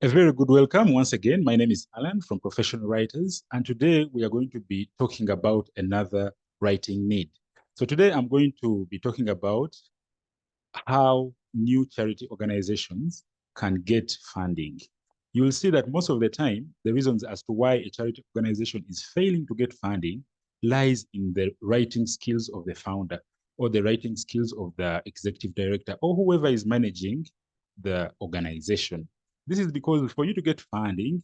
A very good welcome once again. My name is Alan from Professional Writers, and today we are going to be talking about another writing need. So today I'm going to be talking about how new charity organizations can get funding. You'll see that most of the time, the reasons as to why a charity organization is failing to get funding lies in the writing skills of the founder or the writing skills of the executive director or whoever is managing the organization. This is because for you to get funding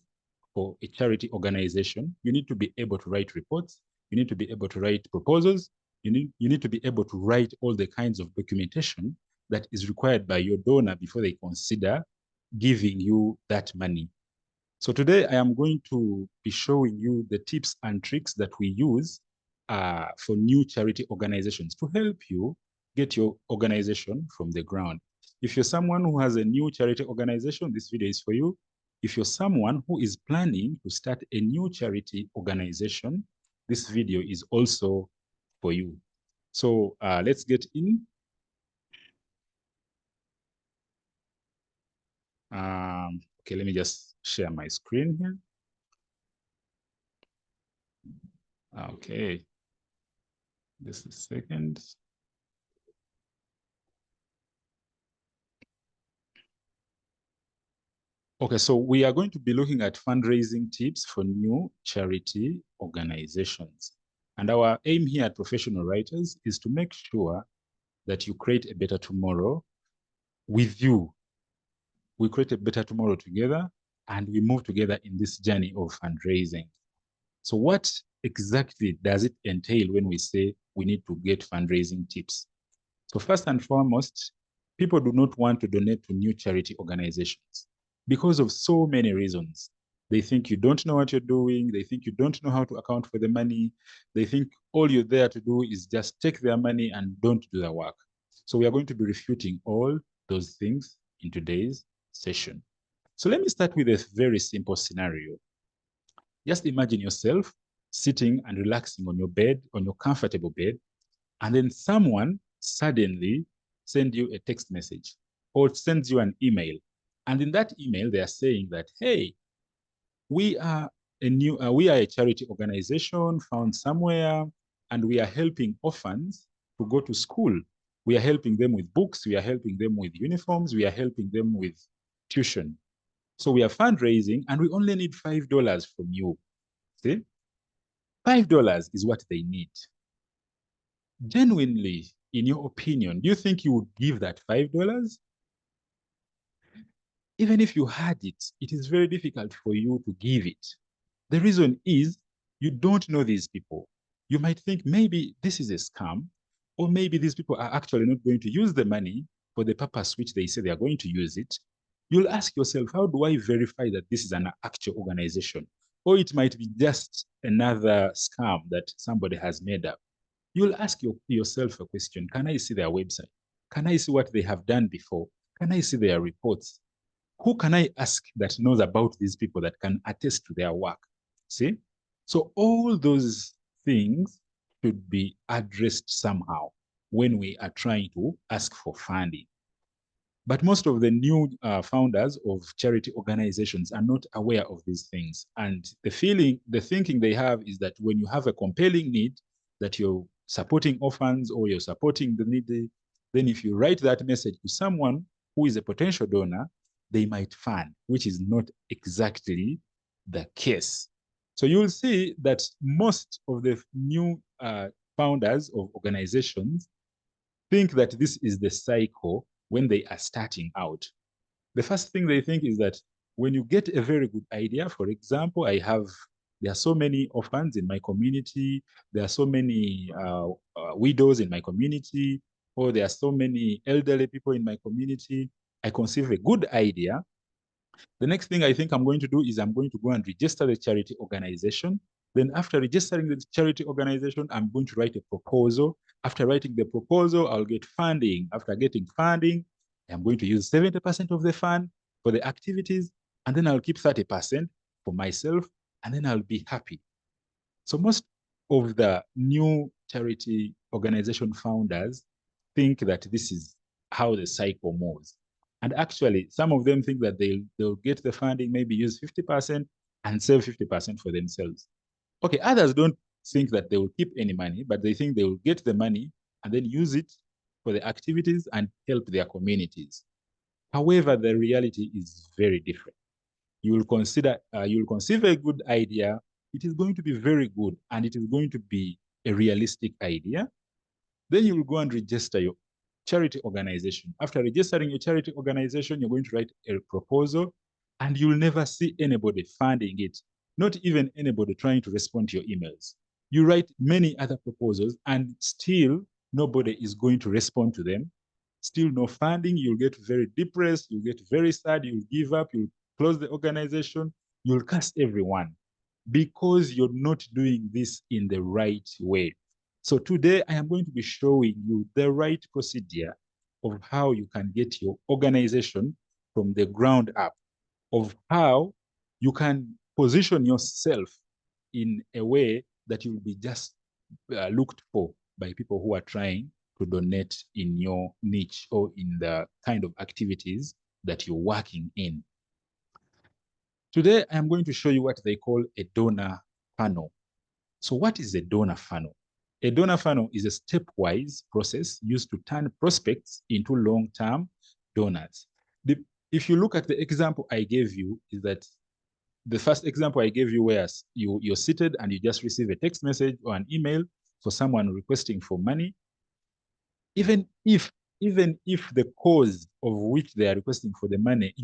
for a charity organization, you need to be able to write reports, you need to be able to write proposals, you need to be able to write all the kinds of documentation that is required by your donor before they consider giving you that money. So today I am going to be showing you the tips and tricks that we use for new charity organizations to help you get your organization from the ground. If you're someone who has a new charity organization, this video is for you. If you're someone who is planning to start a new charity organization, this video is also for you. So let's get in. Okay, let me just share my screen here. Okay, just a second. Okay, so we are going to be looking at fundraising tips for new charity organizations. And our aim here at Professional Writers is to make sure that you create a better tomorrow with you. We create a better tomorrow together and we move together in this journey of fundraising. So what exactly does it entail when we say we need to get fundraising tips? So first and foremost, people do not want to donate to new charity organizations because of so many reasons. They think you don't know what you're doing. They think you don't know how to account for the money. They think all you're there to do is just take their money and don't do the work. So we are going to be refuting all those things in today's session. So let me start with a very simple scenario. Just imagine yourself sitting and relaxing on your bed, on your comfortable bed, and then someone suddenly sends you a text message or sends you an email. And in that email, they are saying that, hey, we are we are a charity organization found somewhere, and we are helping orphans to go to school. We are helping them with books. We are helping them with uniforms. We are helping them with tuition. So we are fundraising, and we only need $5 from you. See, $5 is what they need. Genuinely, in your opinion, do you think you would give that $5? Even if you had it, it is very difficult for you to give it. The reason is you don't know these people. You might think maybe this is a scam, or maybe these people are actually not going to use the money for the purpose which they say they are going to use it. You'll ask yourself, how do I verify that this is an actual organization? Or it might be just another scam that somebody has made up. You'll ask yourself a question. Can I see their website? Can I see what they have done before? Can I see their reports? Who can I ask that knows about these people that can attest to their work? See? So all those things should be addressed somehow when we are trying to ask for funding. But most of the new founders of charity organizations are not aware of these things. And the thinking they have is that when you have a compelling need, that you're supporting orphans or you're supporting the needy, then if you write that message to someone who is a potential donor, they might fund, which is not exactly the case. So you'll see that most of the new founders of organizations think that this is the cycle when they are starting out. The first thing they think is that when you get a very good idea, for example, there are so many orphans in my community, there are so many widows in my community, or there are so many elderly people in my community. I conceive a good idea. The next thing I think I'm going to do is I'm going to go and register the charity organization. Then after registering the charity organization, I'm going to write a proposal. After writing the proposal, I'll get funding. After getting funding, I'm going to use 70% of the fund for the activities, and then I'll keep 30% for myself, and then I'll be happy. So most of the new charity organization founders think that this is how the cycle moves. And actually, some of them think that they'll get the funding, maybe use 50% and save 50% for themselves. Okay, others don't think that they will keep any money, but they think they will get the money and then use it for the activities and help their communities. However, the reality is very different. You will conceive a good idea. It is going to be very good and it is going to be a realistic idea. Then you will go and register your charity organization. After registering your charity organization, you're going to write a proposal and you'll never see anybody funding it, not even anybody trying to respond to your emails. You write many other proposals and still nobody is going to respond to them. Still no funding, you'll get very depressed, you'll get very sad, you'll give up, you'll close the organization, you'll curse everyone because you're not doing this in the right way. So today I am going to be showing you the right procedure of how you can get your organization from the ground up, of how you can position yourself in a way that you will be just looked for by people who are trying to donate in your niche or in the kind of activities that you're working in. Today, I am going to show you what they call a donor funnel. So what is a donor funnel? A donor funnel is a stepwise process used to turn prospects into long-term donors. If you look at the example I gave you, is that the first example I gave you where you're seated and you just receive a text message or an email for someone requesting for money. Even if the cause of which they are requesting for the money,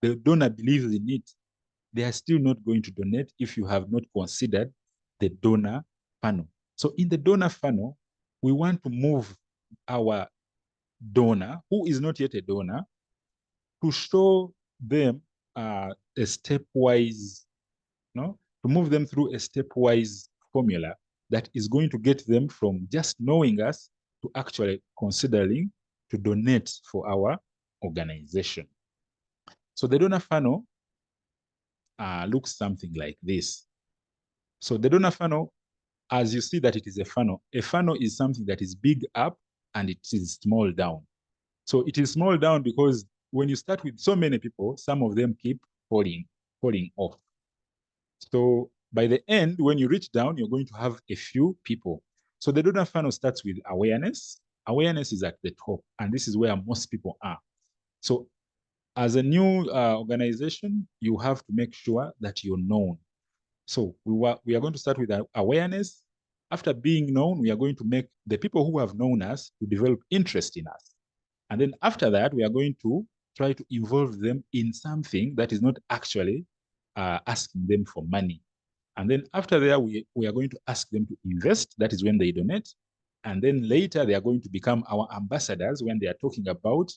the donor believes in it, they are still not going to donate if you have not considered the donor funnel. So in the donor funnel, we want to move our donor, who is not yet a donor, to show them a stepwise, to move them through a stepwise formula that is going to get them from just knowing us to actually considering to donate for our organization. So the donor funnel looks something like this. So the donor funnel, as you see that it is a funnel is something that is big up and it is small down. So it is small down because when you start with so many people, some of them keep falling off. So by the end, when you reach down, you're going to have a few people. So the donor funnel starts with awareness. Awareness is at the top, and this is where most people are. So as a new organization, you have to make sure that you're known. So we are going to start with awareness. After being known, we are going to make the people who have known us to develop interest in us. And then after that, we are going to try to involve them in something that is not actually asking them for money. And then after that, we are going to ask them to invest. That is when they donate. And then later, they are going to become our ambassadors when they are talking about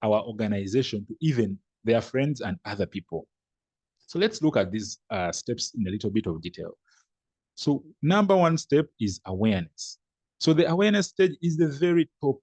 our organization to even their friends and other people. So let's look at these steps in a little bit of detail. So number one step is awareness. So the awareness stage is the very top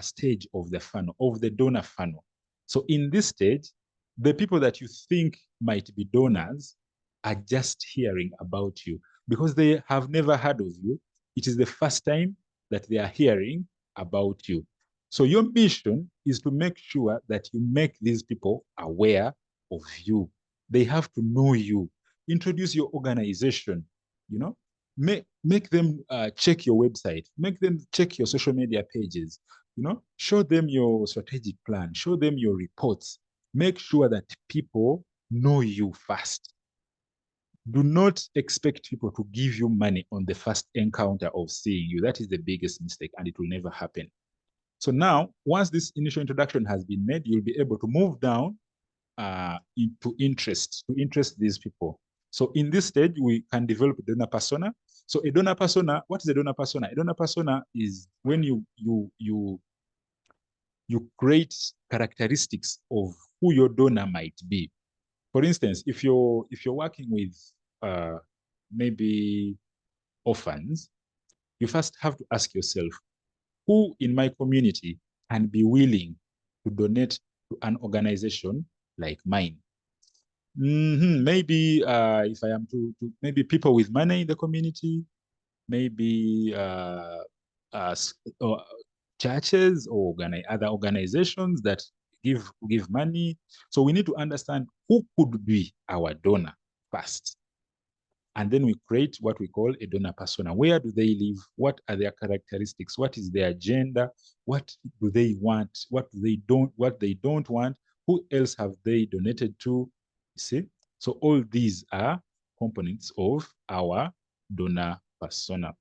stage of the funnel, of the donor funnel. So in this stage, the people that you think might be donors are just hearing about you because they have never heard of you. It is the first time that they are hearing about you. So your mission is to make sure that you make these people aware of you. They have to know you. Introduce your organization, make them check your website, make them check your social media pages, show them your strategic plan, show them your reports. Make sure that people know you first. Do not expect people to give you money on the first encounter of seeing you. That is the biggest mistake, and it will never happen. So now, once this initial introduction has been made, you'll be able to move down to interest these people. So in this stage, we can develop a donor persona. So a donor persona, what is a donor persona? A donor persona is when you create characteristics of who your donor might be. For instance, if you're working with maybe orphans, you first have to ask yourself, who in my community can be willing to donate to an organization like mine? Maybe if I am maybe people with money in the community, maybe churches or other organizations that give money. So we need to understand who could be our donor first. And then we create what we call a donor persona. Where do they live? What are their characteristics? What is their agenda? What do they want? What they don't want? Who else have they donated to? You see? So all these are components of our donor persona.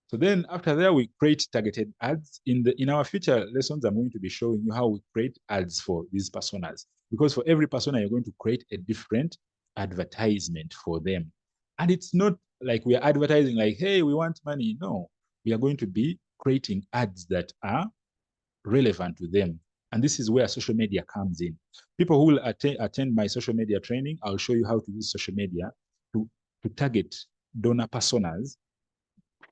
So then after that, we create targeted ads. In our future lessons, I'm going to be showing you how we create ads for these personas. Because for every persona, you're going to create a different advertisement for them. And it's not like we are advertising like, hey, we want money. No, we are going to be creating ads that are relevant to them. And this is where social media comes in. People who will attend my social media training, I'll show you how to use social media to target donor personas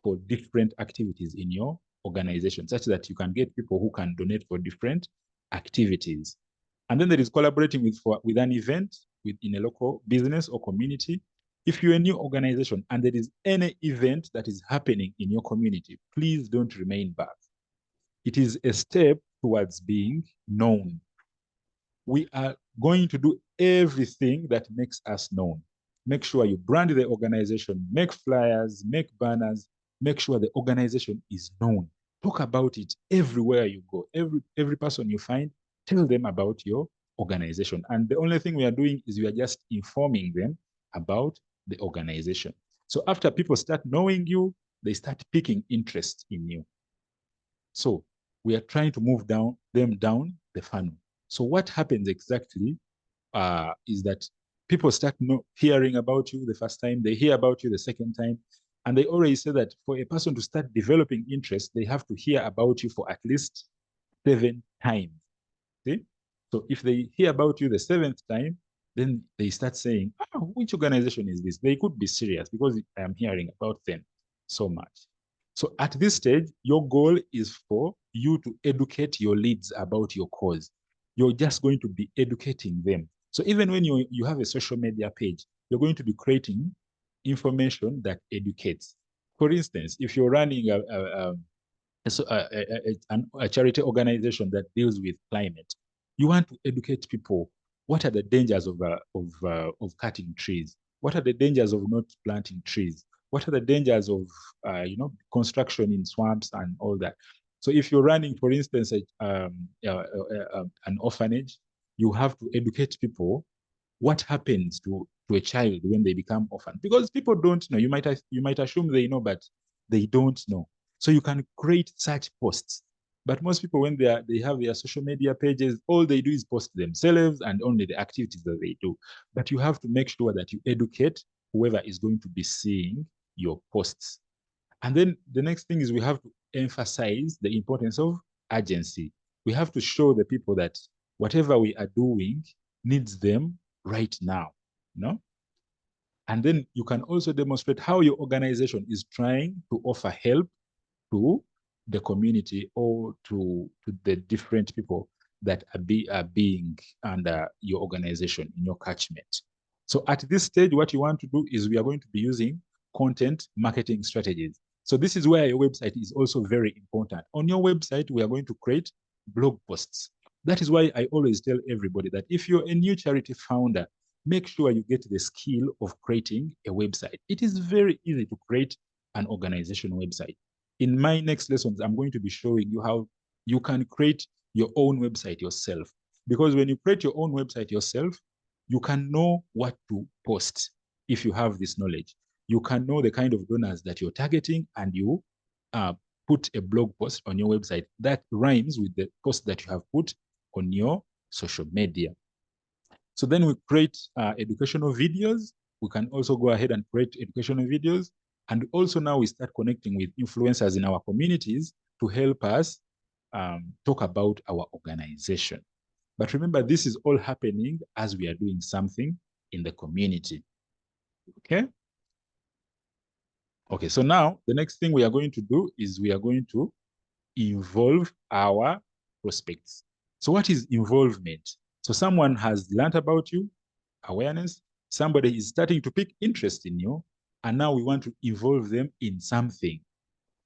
for different activities in your organization, such that you can get people who can donate for different activities. And then there is collaborating with an event within a local business or community. If you're a new organization and there is any event that is happening in your community, please don't remain back. It is a step towards being known. We are going to do everything that makes us known. Make sure you brand the organization, make flyers, make banners, make sure the organization is known. Talk about it everywhere you go. Every person you find, tell them about your organization. And the only thing we are doing is we are just informing them about the organization. So after people start knowing you, they start picking interest in you. So we are trying to move them down the funnel. So what happens exactly is that people start hearing about you the first time, they hear about you the second time, and they already say that for a person to start developing interest, they have to hear about you for at least 7 times. See? So if they hear about you the 7th time, then they start saying, oh, which organization is this? They could be serious because I am hearing about them so much. So at this stage, your goal is for you to educate your leads about your cause. You're just going to be educating them. So even when you have a social media page, you're going to be creating information that educates. For instance, if you're running a charity organization that deals with climate, you want to educate people. What are the dangers of cutting trees? What are the dangers of not planting trees? What are the dangers of construction in swamps and all that? So if you're running, for instance, an orphanage, you have to educate people what happens to a child when they become orphan, because people don't know. You might assume they know, but they don't know. So you can create such posts. But most people, when they have their social media pages, all they do is post themselves and only the activities that they do. But you have to make sure that you educate whoever is going to be seeing your posts. And then the next thing is we have to emphasize the importance of urgency. We have to show the people that whatever we are doing needs them right now. No? And then you can also demonstrate how your organization is trying to offer help to the community or to the different people that are being under your organization in your catchment. So at this stage, what you want to do is we are going to be using content marketing strategies. So this is where your website is also very important. On your website, we are going to create blog posts. That is why I always tell everybody that if you're a new charity founder, make sure you get the skill of creating a website. It is very easy to create an organization website. In my next lessons, I'm going to be showing you how you can create your own website yourself. Because when you create your own website yourself, you can know what to post if you have this knowledge. You can know the kind of donors that you're targeting, and you put a blog post on your website that rhymes with the post that you have put on your social media. So then we create educational videos. We can also go ahead and create educational videos. And also now we start connecting with influencers in our communities to help us talk about our organization. But remember, this is all happening as we are doing something in the community. Okay? Okay, so now the next thing we are going to do is we are going to involve our prospects. So what is involvement? So someone has learned about you, awareness, somebody is starting to pick interest in you, and now we want to involve them in something.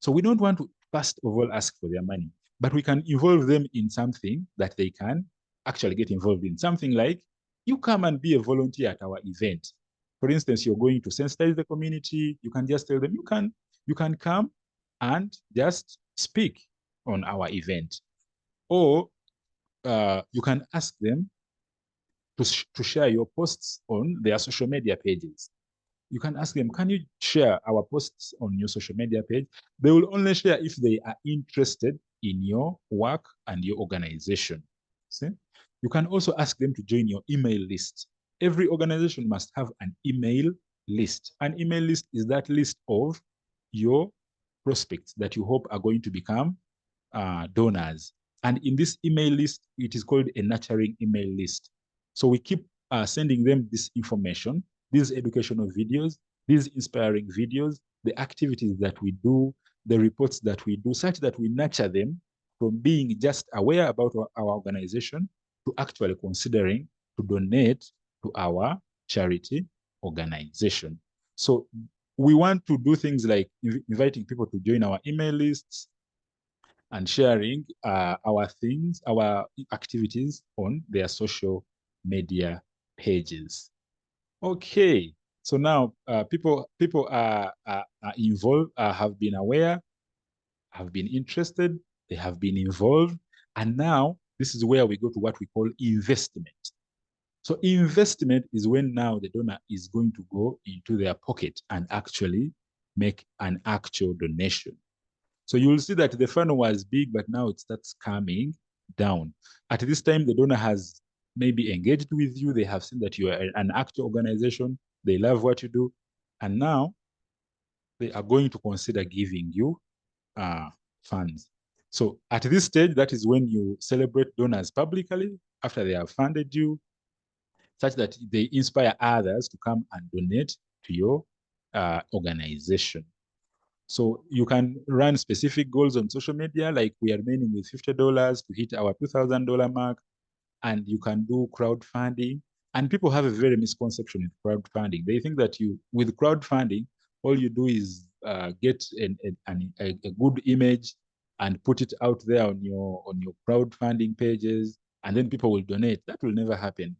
So we don't want to first of all ask for their money, but we can involve them in something that they can actually get involved in. Something like you come and be a volunteer at our event. For instance, you're going to sensitize the community. You can just tell them you can come and just speak on our event. Or you can ask them to share your posts on their social media pages. You can ask them, can you share our posts on your social media page? They will only share if they are interested in your work and your organization. See? You can also ask them to join your email list. Every organization must have an email list. An email list is that list of your prospects that you hope are going to become donors. And in this email list, it is called a nurturing email list. So we keep sending them this information, these educational videos, these inspiring videos, the activities that we do, the reports that we do, such that we nurture them from being just aware about our organization to actually considering to donate to our charity organization. So we want to do things like inviting people to join our email lists and sharing our things, our activities on their social media pages. Okay, so now people are involved, have been aware, have been interested, they have been involved, and now this is where we go to what we call investment. So investment is when now the donor is going to go into their pocket and actually make an actual donation. So you'll see that the funnel was big, but now it starts coming down. At this time, the donor has maybe engaged with you. They have seen that you are an active organization. They love what you do. And now they are going to consider giving you funds. So at this stage, that is when you celebrate donors publicly after they have funded you, such that they inspire others to come and donate to your organization. So you can run specific goals on social media, like we are remaining with $50 to hit our $2,000 mark, and you can do crowdfunding. And people have a very misconception with crowdfunding. They think that with crowdfunding, all you do is get a good image and put it out there on your crowdfunding pages, and then people will donate. That will never happen.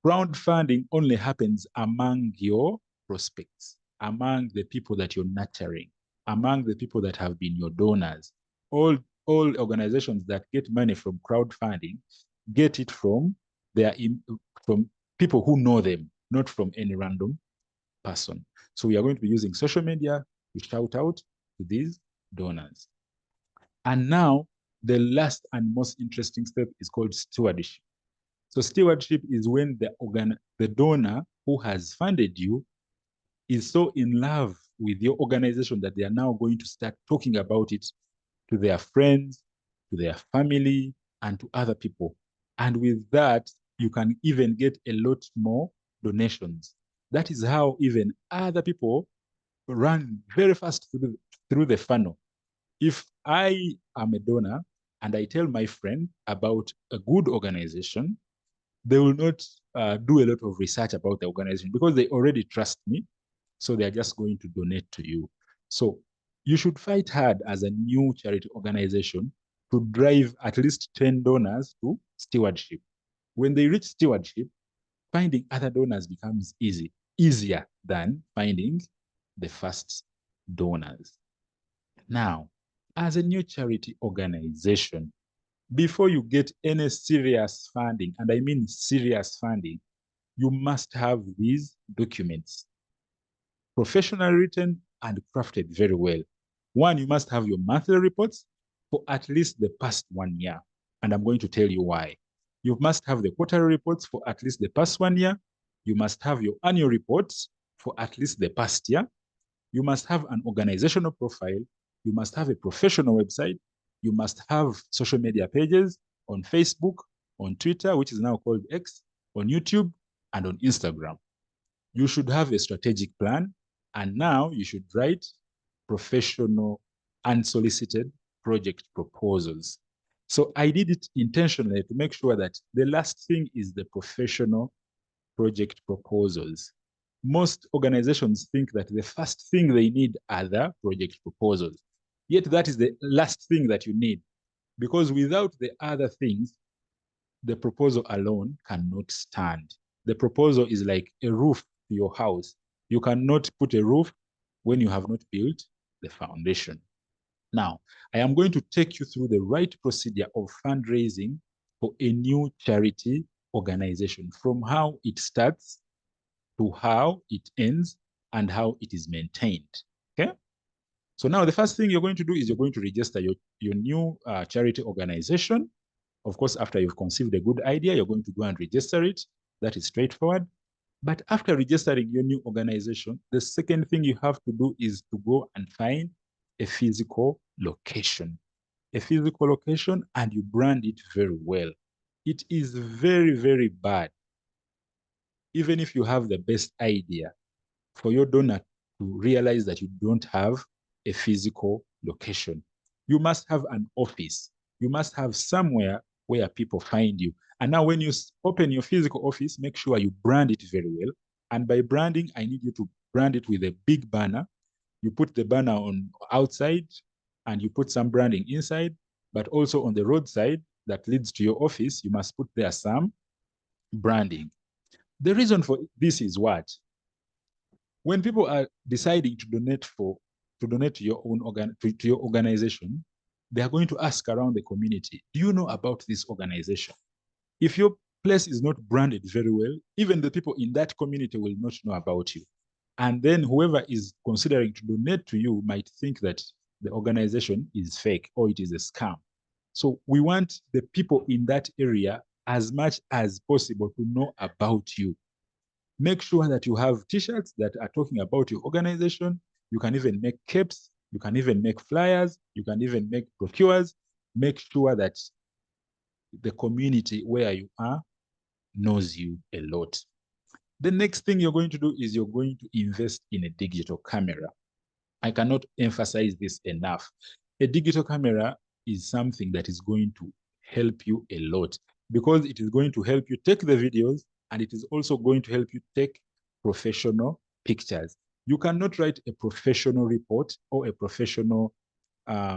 Crowdfunding only happens among your prospects, among the people that you're nurturing, among the people that have been your donors. All organizations that get money from crowdfunding get it from from people who know them, not from any random person. So we are going to be using social media to shout out to these donors. And now the last and most interesting step is called stewardship. So stewardship is when the donor who has funded you is so in love with your organization that they are now going to start talking about it to their friends, to their family, and to other people. And with that, you can even get a lot more donations. That is how even other people run very fast through the funnel. If I am a donor and I tell my friend about a good organization, they will not do a lot of research about the organization because they already trust me. So they are just going to donate to you. So you should fight hard as a new charity organization to drive at least 10 donors to stewardship. When they reach stewardship, finding other donors becomes easier than finding the first donors. Now, as a new charity organization, before you get any serious funding, and I mean serious funding, you must have these documents, professionally written and crafted very well. One, you must have your monthly reports for at least the past 1 year. And I'm going to tell you why. You must have the quarterly reports for at least the past 1 year. You must have your annual reports for at least the past year. You must have an organizational profile. You must have a professional website. You must have social media pages on Facebook, on Twitter, which is now called X, on YouTube, and on Instagram. You should have a strategic plan. And now you should write professional, unsolicited project proposals. So I did it intentionally to make sure that the last thing is the professional project proposals. Most organizations think that the first thing they need are the project proposals. Yet that is the last thing that you need, because without the other things, the proposal alone cannot stand. The proposal is like a roof to your house. You cannot put a roof when you have not built the foundation. Now, I am going to take you through the right procedure of fundraising for a new charity organization, from how it starts to how it ends and how it is maintained. Okay? So now the first thing you're going to do is you're going to register your new charity organization. Of course, after you've conceived a good idea, you're going to go and register it. That is straightforward. But after registering your new organization, the second thing you have to do is to go and find a physical location. A physical location, and you brand it very well. It is very, very bad, even if you have the best idea, for your donor to realize that you don't have a physical location. You must have an office. You must have somewhere where people find you. And now when you open your physical office, make sure you brand it very well. And by branding, I need you to brand it with a big banner. You put the banner on outside and you put some branding inside, but also on the roadside that leads to your office, you must put there some branding. The reason for this is what? When people are deciding to donate to your own to your organization, they are going to ask around the community, do you know about this organization? If your place is not branded very well, even the people in that community will not know about you. And then whoever is considering to donate to you might think that the organization is fake or it is a scam. So we want the people in that area as much as possible to know about you. Make sure that you have t-shirts that are talking about your organization. You can even make capes. You can even make flyers. You can even make brochures. Make sure that the community where you are knows you a lot. The next thing you're going to do is you're going to invest in a digital camera. I cannot emphasize this enough. A digital camera is something that is going to help you a lot, because it is going to help you take the videos, and it is also going to help you take professional pictures. You cannot write a professional report or a professional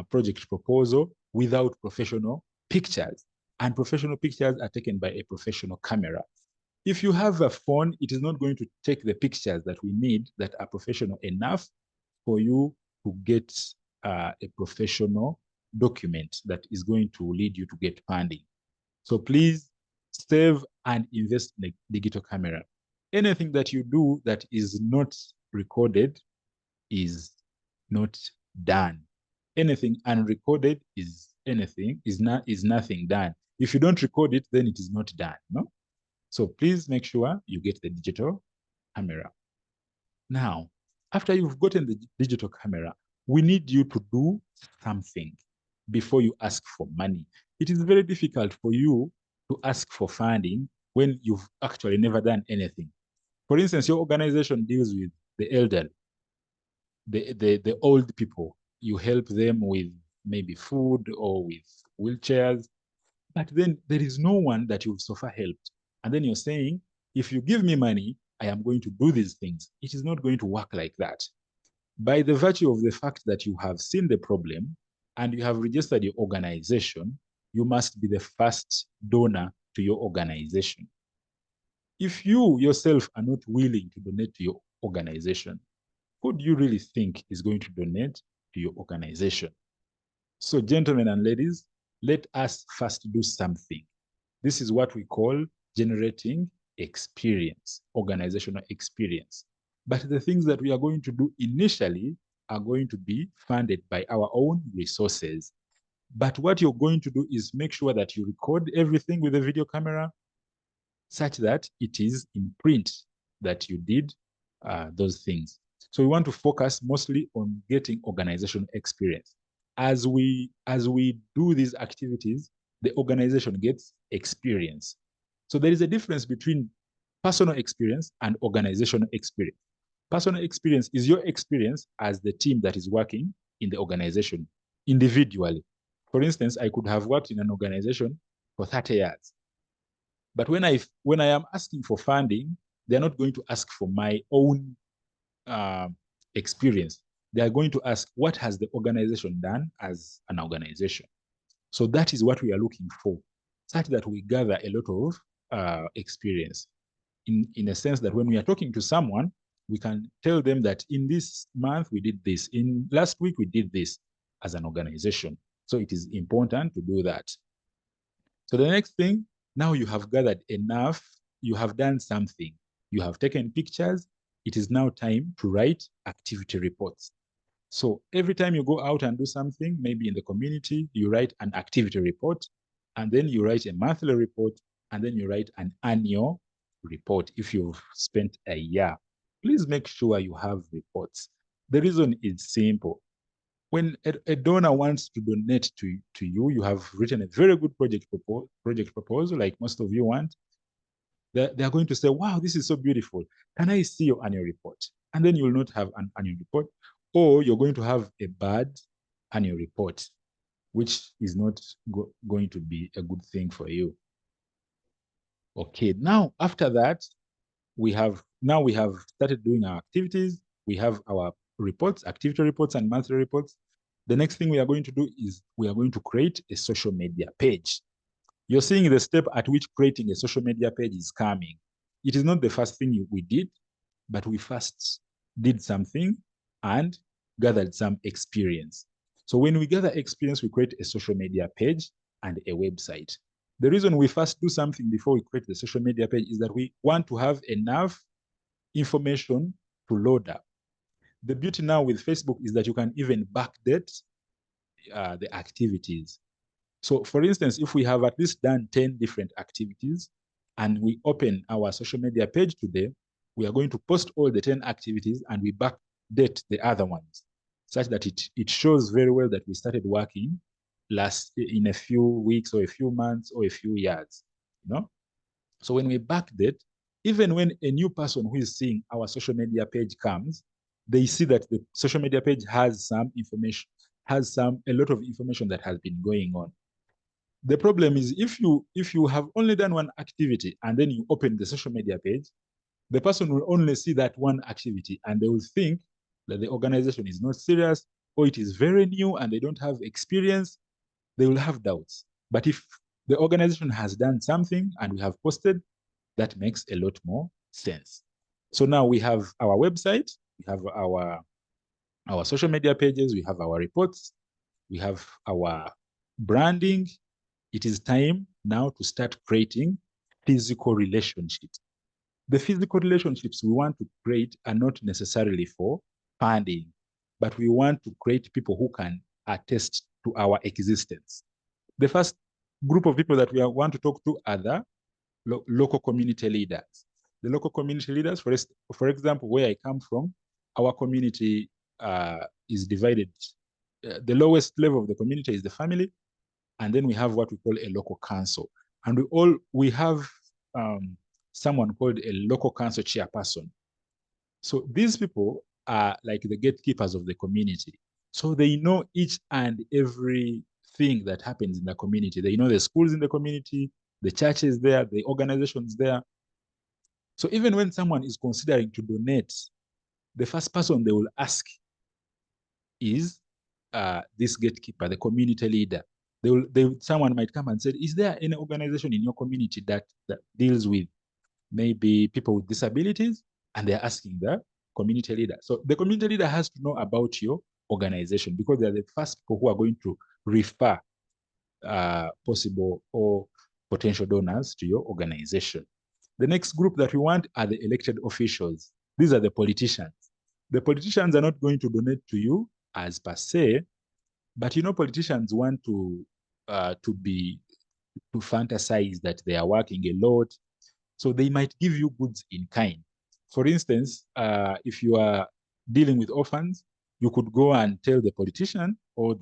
project proposal without professional pictures. And professional pictures are taken by a professional camera. If you have a phone, it is not going to take the pictures that we need that are professional enough for you to get a professional document that is going to lead you to get funding. So please save and invest in a digital camera. Anything that you do that is not recorded is not done. Anything unrecorded is nothing done. If you don't record it, then it is not done. No? So please make sure you get the digital camera. Now, after you've gotten the digital camera, we need you to do something before you ask for money. It is very difficult for you to ask for funding when you've actually never done anything. For instance, your organization deals with the elderly, the old people. You help them with maybe food or with wheelchairs, but then there is no one that you've so far helped. And then you're saying, if you give me money, I am going to do these things. It is not going to work like that. By the virtue of the fact that you have seen the problem and you have registered your organization, you must be the first donor to your organization. If you yourself are not willing to donate to your organization, who do you really think is going to donate to your organization? So, gentlemen and ladies, let us first do something. This is what we call generating experience, organizational experience. But the things that we are going to do initially are going to be funded by our own resources. But what you're going to do is make sure that you record everything with a video camera such that it is in print that you did those things. So we want to focus mostly on getting organizational experience. As we do these activities, the organization gets experience. So there is a difference between personal experience and organizational experience. Personal experience is your experience as the team that is working in the organization individually. For instance, I could have worked in an organization for 30 years. But when I am asking for funding, they're not going to ask for my own experience. They are going to ask, what has the organization done as an organization? So that is what we are looking for. such that we gather a lot of experience. In a sense that when we are talking to someone, we can tell them that in this month we did this, in last week we did this as an organization. So it is important to do that. So the next thing, now you have gathered enough, you have done something, you have taken pictures, it is now time to write activity reports. So every time you go out and do something, maybe in the community, you write an activity report, and then you write a monthly report, and then you write an annual report if you've spent a year. Please make sure you have reports. The reason is simple. When a donor wants to donate to you, you have written a very good project proposal, like most of you want. They're going to say, wow, this is so beautiful. Can I see your annual report? And then you will not have an annual report, or you're going to have a bad annual report, which is not going to be a good thing for you. Okay, now after that, we have started doing our activities. We have our reports, activity reports and monthly reports. The next thing we are going to do is we are going to create a social media page. You're seeing the step at which creating a social media page is coming. It is not the first thing we did, but we first did something and gathered some experience. So when we gather experience, we create a social media page and a website. The reason we first do something before we create the social media page is that we want to have enough information to load up. The beauty now with Facebook is that you can even backdate the activities. So for instance, if we have at least done 10 different activities and we open our social media page today, we are going to post all the 10 activities and we backdate the other ones such that it shows very well that we started working in a few weeks or a few months or a few years, you know? So when we backdate, even when a new person who is seeing our social media page comes, they see that the social media page has some information, a lot of information that has been going on. The problem is if you have only done one activity and then you open the social media page, the person will only see that one activity and they will think that the organization is not serious or it is very new and they don't have experience. They will have doubts. But if the organization has done something and we have posted, that makes a lot more sense. So now we have our website, we have our social media pages, we have our reports, we have our branding. It is time now to start creating physical relationships. The physical relationships we want to create are not necessarily for funding, but we want to create people who can attest to our existence. The first group of people that we want to talk to are the local community leaders. The local community leaders, for example, where I come from, our community is divided. The lowest level of the community is the family, and then we have what we call a local council. And we have someone called a local council chairperson. So these people are like the gatekeepers of the community. So they know each and every thing that happens in the community. They know the schools in the community, the churches there, the organizations there. So even when someone is considering to donate, the first person they will ask is this gatekeeper, the community leader. Someone might come and say, is there any organization in your community that deals with maybe people with disabilities? And they're asking the community leader. So the community leader has to know about your organization because they're the first people who are going to refer possible or potential donors to your organization. The next group that we want are the elected officials. These are the politicians. The politicians are not going to donate to you as per se, but politicians want to fantasize that they are working a lot, so they might give you goods in kind. For instance, if you are dealing with orphans, you could go and tell the politician or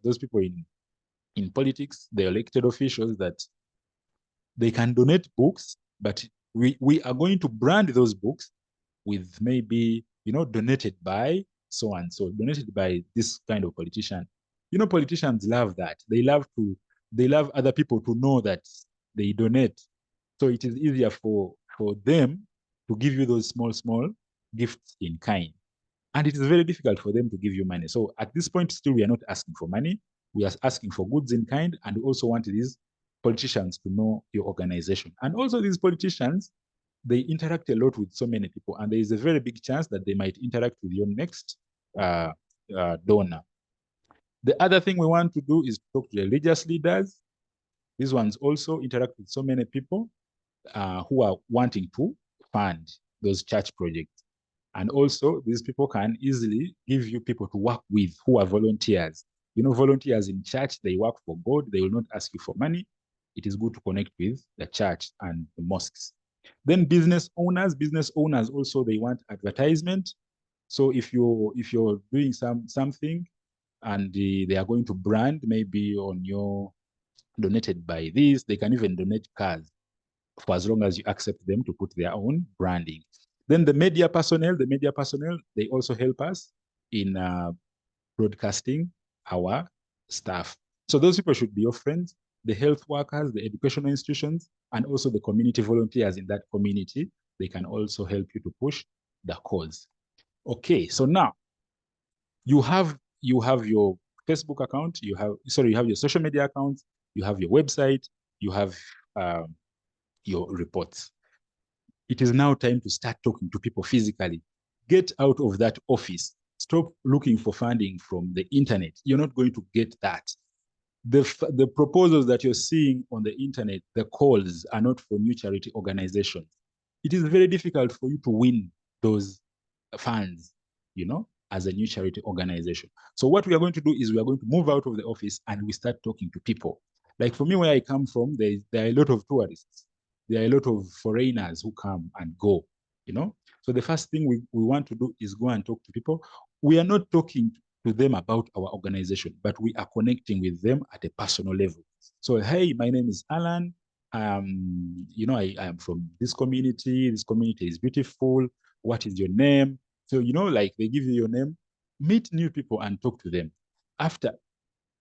those people in politics, the elected officials, that they can donate books, but we are going to brand those books with maybe, donated by so and so, donated by this kind of politician. Politicians love that. They love other people to know that they donate. So it is easier for them to give you those small gifts in kind. And it is very difficult for them to give you money. So at this point, still, we are not asking for money. We are asking for goods in kind, and we also want these politicians to know your organization. And also these politicians, they interact a lot with so many people, and there is a very big chance that they might interact with your next donor. The other thing we want to do is talk to the religious leaders. These ones also interact with so many people who are wanting to fund those church projects. And also, these people can easily give you people to work with who are volunteers. You know, volunteers in church, they work for God. They will not ask you for money. It is good to connect with the church and the mosques. Then business owners also, they want advertisement. So if you're doing something and they are going to brand maybe on your donated by this, they can even donate cars for as long as you accept them to put their own branding. Then the media personnel, they also help us in broadcasting our stuff. So those people should be your friends, the health workers, the educational institutions, and also the community volunteers in that community. They can also help you to push the cause. Okay, so now you have your Facebook account, you have your social media accounts, you have your website, you have your reports. It is now time to start talking to people physically. Get out of that office. Stop looking for funding from the internet. You're not going to get that. The proposals that you're seeing on the internet, the calls are not for new charity organizations. It is very difficult for you to win those funds, as a new charity organization. So what we are going to do is we are going to move out of the office and we start talking to people. Like for me, where I come from, there are a lot of tourists. There are a lot of foreigners who come and go, So the first thing we want to do is go and talk to people. We are not talking to them about our organization, but we are connecting with them at a personal level. So, hey, my name is Alan. I am from this community. This community is beautiful. What is your name? So, like they give you your name, meet new people and talk to them. After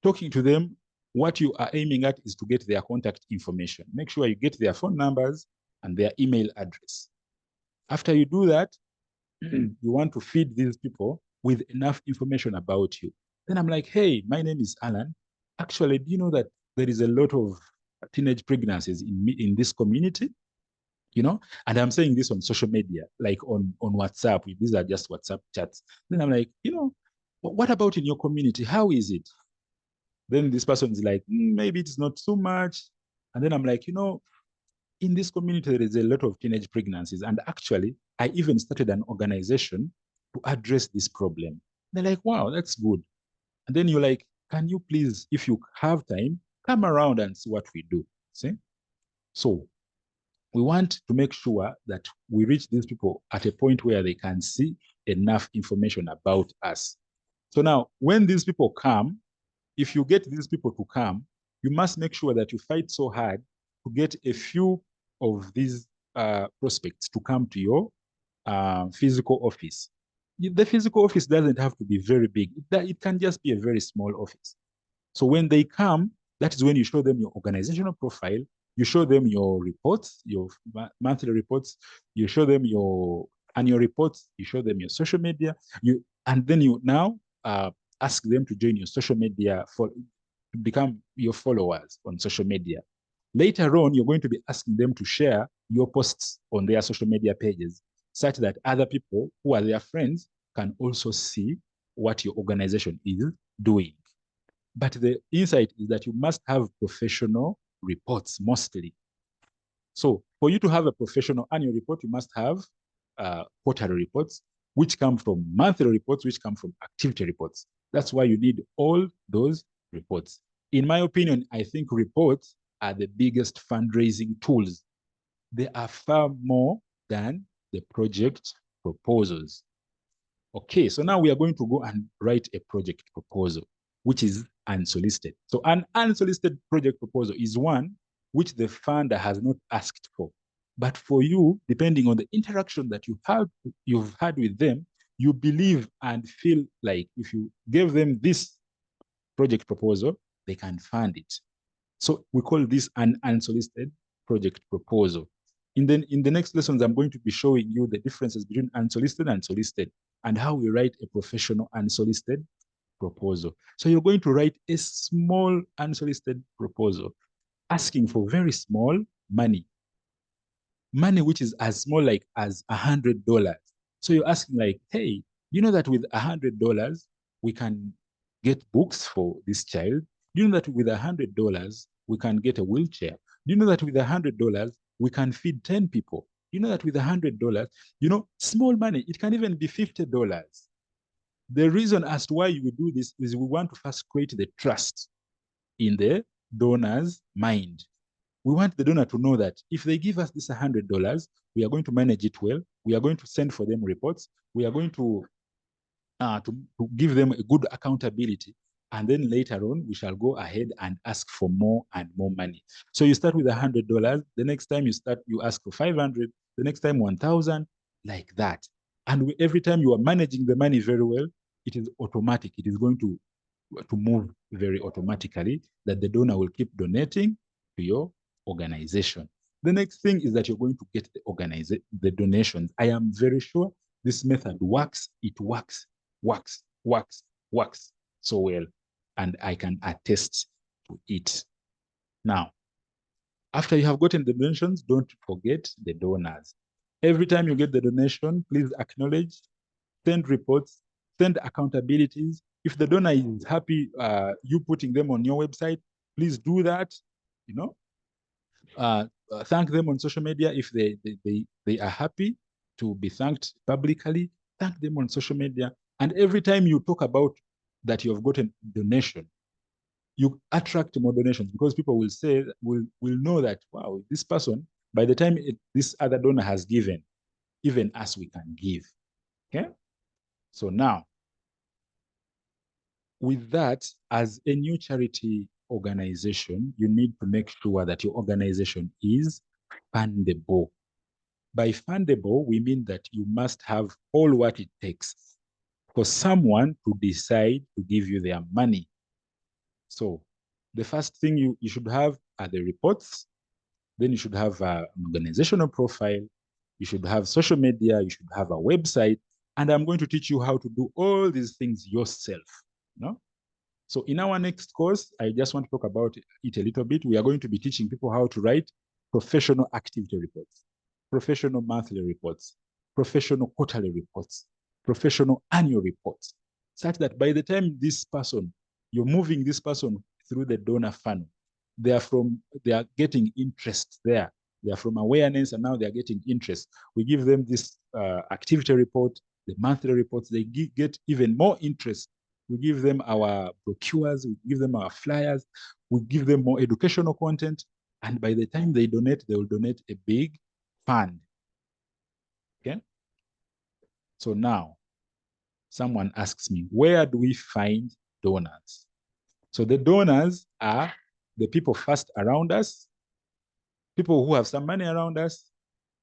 talking to them, what you are aiming at is to get their contact information. Make sure you get their phone numbers and their email address. After you do that, you want to feed these people with enough information about you. Then I'm like, hey, my name is Alan. Actually, do you know that there is a lot of teenage pregnancies in this community? And I'm saying this on social media, like on WhatsApp. These are just WhatsApp chats. Then I'm like, what about in your community? How is it? Then this person is like, maybe it's not so much. And then I'm like, in this community, there is a lot of teenage pregnancies. And actually, I even started an organization to address this problem. They're like, wow, that's good. And then you're like, can you please, if you have time, come around and see what we do? See? So we want to make sure that we reach these people at a point where they can see enough information about us. So now, when these people come, if you get these people to come, you must make sure that you fight so hard to get a few of these prospects to come to your physical office. The physical office doesn't have to be very big. It can just be a very small office. So when they come, that is when you show them your organizational profile, you show them your reports, your monthly reports, you show them your annual reports, you show them your social media, and then you now ask them to join your social media to become your followers on social media. Later on, you're going to be asking them to share your posts on their social media pages such that other people who are their friends can also see what your organization is doing. But the insight is that you must have professional reports mostly. So for you to have a professional annual report, you must have quarterly reports, which come from monthly reports, which come from activity reports. That's why you need all those reports. In my opinion, I think reports are the biggest fundraising tools. They are far more than the project proposals. Okay, so now we are going to go and write a project proposal, which is unsolicited. So an unsolicited project proposal is one which the funder has not asked for. But for you, depending on the interaction that you've had with them, you believe and feel like if you gave them this project proposal, they can fund it. So we call this an unsolicited project proposal. In the next lessons, I'm going to be showing you the differences between unsolicited and solicited and how we write a professional unsolicited proposal. So you're going to write a small unsolicited proposal. asking for very small money, money which is as small like as $100. So you're asking like, hey, you know that with $100 we can get books for this child? Do you know that with $100 we can get a wheelchair? Do you know that with $100 we can feed 10 people? You know that with $100, small money, it can even be $50. The reason as to why you do this is we want to first create the trust in the donor's mind. We want the donor to know that if they give us this $100, we are going to manage it well. We are going to send for them reports. We are going to give them a good accountability. And then later on, we shall go ahead and ask for more and more money. So you start with $100. The next time you ask for 500. The next time 1,000, like that. And every time you are managing the money very well, it is automatic. It is going to move very automatically, that the donor will keep donating to your organization. The next thing is that you're going to get the donations. I am very sure this method works. It works so well. And I can attest to it. Now, after you have gotten the donations, don't forget the donors. Every time you get the donation, please acknowledge, send reports, send accountabilities. If the donor is happy you putting them on your website, please do that. Thank them on social media if they are happy to be thanked publicly. Thank them on social media. And every time you talk about that you have gotten donation, you attract more donations, because people will know that, wow, this person, by the time this other donor has given, even us, we can give. Okay? So now, with that, as a new charity organization, you need to make sure that your organization is fundable. By fundable, we mean that you must have all what it takes for someone to decide to give you their money. So the first thing you should have are the reports. Then you should have an organizational profile. You should have social media. You should have a website. And I'm going to teach you how to do all these things yourself. So in our next course, I just want to talk about it a little bit. We are going to be teaching people how to write professional activity reports, professional monthly reports, professional quarterly reports, professional annual reports, such that by the time you're moving this person through the donor funnel, they are getting interest there. They are from awareness, and now they are getting interest. We give them this activity report, the monthly reports. They get even more interest. We give them our brochures, we give them our flyers, we give them more educational content. And by the time they donate, they will donate a big fund. Okay? So now, someone asks me, where do we find donors? So the donors are the people first around us, people who have some money around us,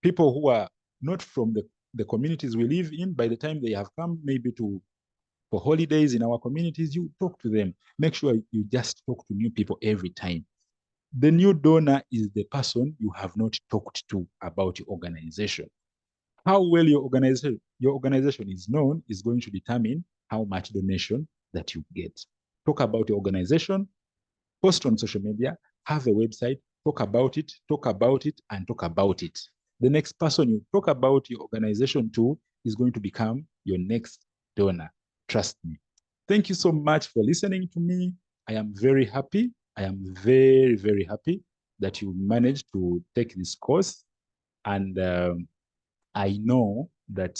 people who are not from the communities we live in. By the time they have come maybe for holidays in our communities, you talk to them. Make sure you just talk to new people every time. The new donor is the person you have not talked to about your organization. How well your organization is known is going to determine how much donation that you get. Talk about your organization, post on social media, have a website, talk about it, and talk about it. The next person you talk about your organization to is going to become your next donor. Trust me. Thank you so much for listening to me. I am very happy. I am very, very happy that you managed to take this course. And I know that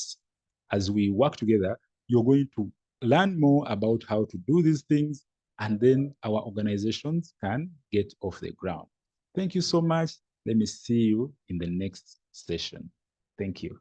as we work together, you're going to learn more about how to do these things, and then our organizations can get off the ground. Thank you so much. Let me see you in the next session. Thank you.